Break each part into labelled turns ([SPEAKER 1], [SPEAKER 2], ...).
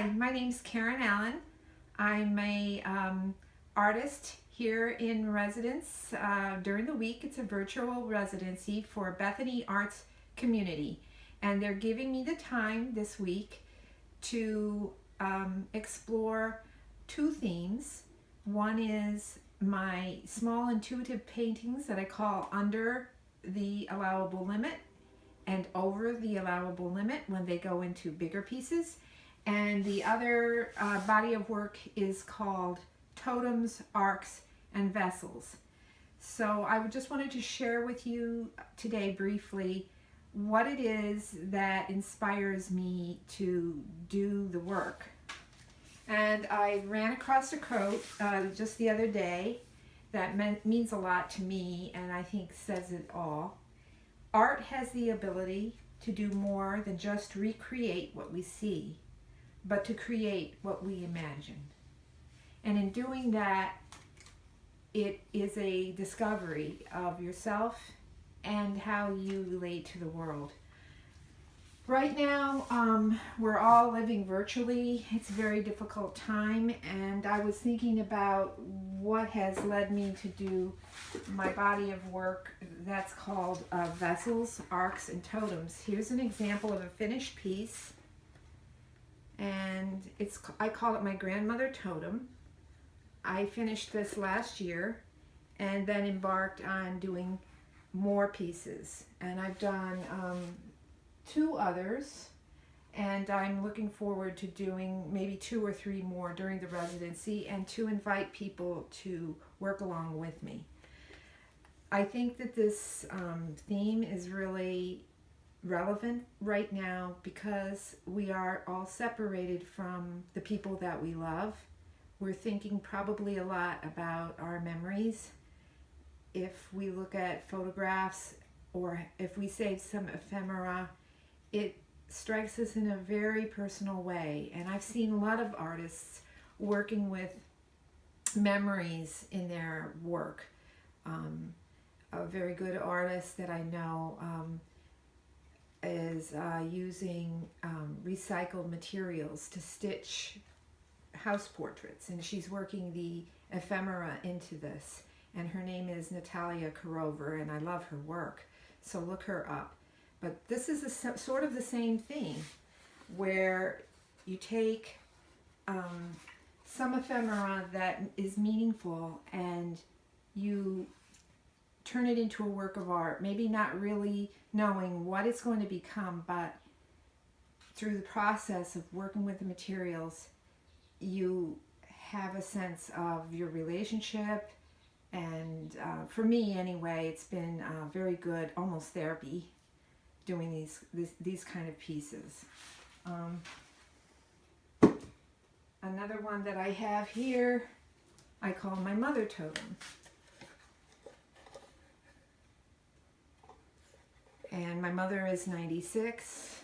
[SPEAKER 1] Hi, my name's Karen Allen. I'm a artist here in residence during the week. It's a virtual residency for Bethany Arts Community, and they're giving me the time this week to explore two themes. One is my small intuitive paintings that I call under the allowable limit and over the allowable limit when they go into bigger pieces. And the other body of work is called Totems, Arcs, and Vessels. So I just wanted to share with you today briefly what it is that inspires me to do the work. And I ran across a quote just the other day that means a lot to me, and I think says it all. Art has the ability to do more than just recreate what we see, but to create what we imagine. And in doing that, it is a discovery of yourself and how you relate to the world. Right now, we're all living virtually. It's a very difficult time, and I was thinking about what has led me to do my body of work that's called Vessels, Arcs, and Totems. Here's an example of a finished piece, and I call it my Grandmother Totem. I finished this last year and then embarked on doing more pieces, and I've done two others, and I'm looking forward to doing maybe 2 or 3 more during the residency and to invite people to work along with me. I think that this theme is really relevant right now because we are all separated from the people that we love. We're thinking probably a lot about our memories. If we look at photographs or if we save some ephemera, it strikes us in a very personal way. And I've seen a lot of artists working with memories in their work. A very good artist that I know is using recycled materials to stitch house portraits, and she's working the ephemera into this, and her name is Natalia Karover, and I love her work, so look her up. But this is sort of the same thing, where you take some ephemera that is meaningful and you turn it into a work of art, maybe not really knowing what it's going to become, but through the process of working with the materials, you have a sense of your relationship. And for me anyway, it's been very good, almost therapy, doing these kind of pieces. Another one that I have here, I call my Mother Totem. And my mother is 96.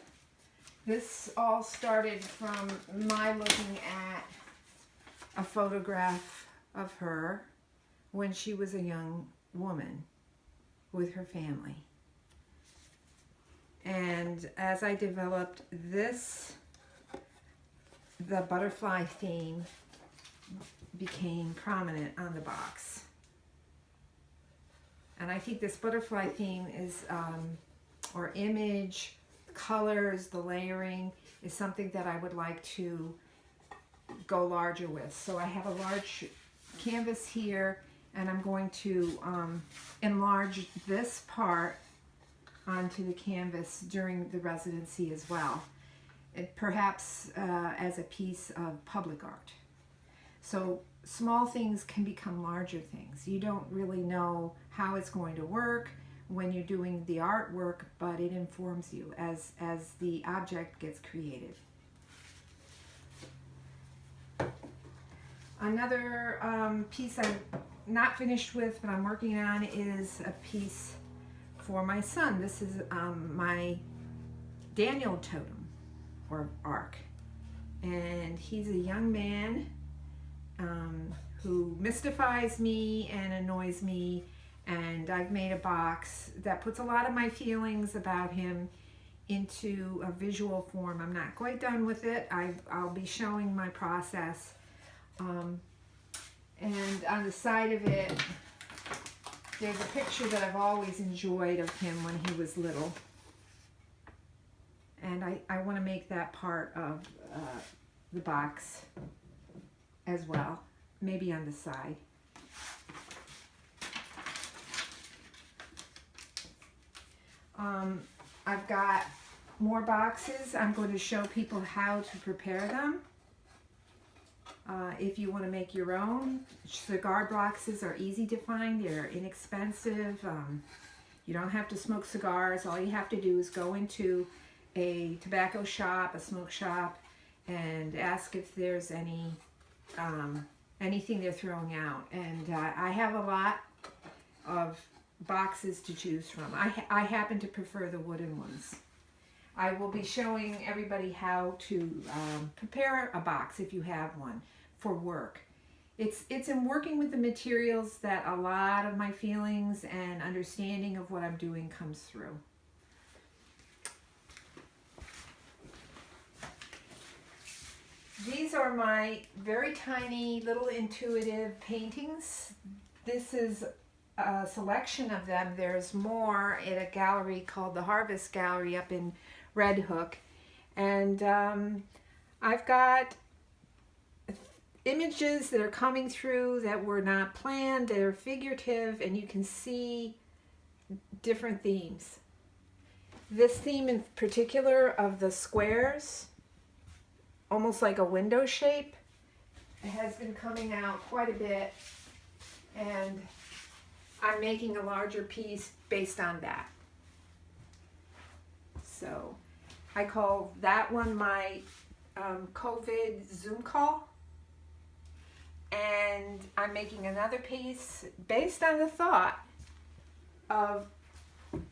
[SPEAKER 1] This all started from my looking at a photograph of her when she was a young woman with her family. And as I developed this, the butterfly theme became prominent on the box. And I think this butterfly theme is, or image, colors, the layering, is something that I would like to go larger with. So I have a large canvas here, and I'm going to enlarge this part onto the canvas during the residency as well, perhaps as a piece of public art. So small things can become larger things. You don't really know how it's going to work when you're doing the artwork, but it informs you as the object gets created. Another piece I'm not finished with, but I'm working on, is a piece for my son. This is my Daniel Totem, or Arc. And he's a young man who mystifies me and annoys me, and I've made a box that puts a lot of my feelings about him into a visual form. I'm not quite done with it. I'll be showing my process. And on the side of it, there's a picture that I've always enjoyed of him when he was little. And I want to make that part of the box as well, maybe on the side. I've got more boxes. I'm going to show people how to prepare them. If you want to make your own, cigar boxes are easy to find. They're inexpensive. You don't have to smoke cigars. All you have to do is go into a tobacco shop, a smoke shop, and ask if there's anything they're throwing out. And I have a lot of boxes to choose from. I happen to prefer the wooden ones. I will be showing everybody how to prepare a box if you have one for work. It's in working with the materials that a lot of my feelings and understanding of what I'm doing comes through. These are my very tiny little intuitive paintings. This is a selection of them. There's more at a gallery called the Harvest Gallery up in Red Hook. And I've got images that are coming through that were not planned, that are figurative, and you can see different themes. This theme in particular of the squares, almost like a window shape, it has been coming out quite a bit, and I'm making a larger piece based on that. So I call that one my COVID Zoom call, and I'm making another piece based on the thought of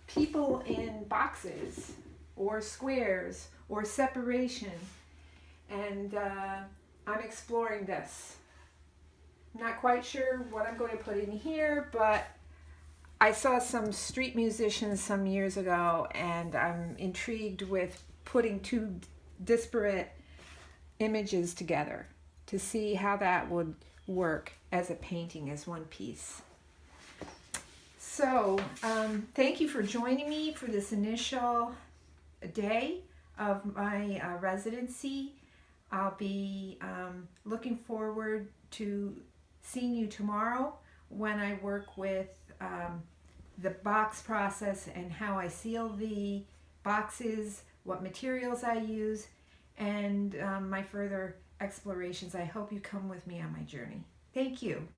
[SPEAKER 1] people in boxes or squares or separation. And I'm exploring this. I'm not quite sure what I'm going to put in here, but I saw some street musicians some years ago, and I'm intrigued with putting two disparate images together to see how that would work as a painting, as one piece. So thank you for joining me for this initial day of my residency. I'll be looking forward to seeing you tomorrow when I work with the box process and how I seal the boxes, what materials I use, and my further explorations. I hope you come with me on my journey. Thank you.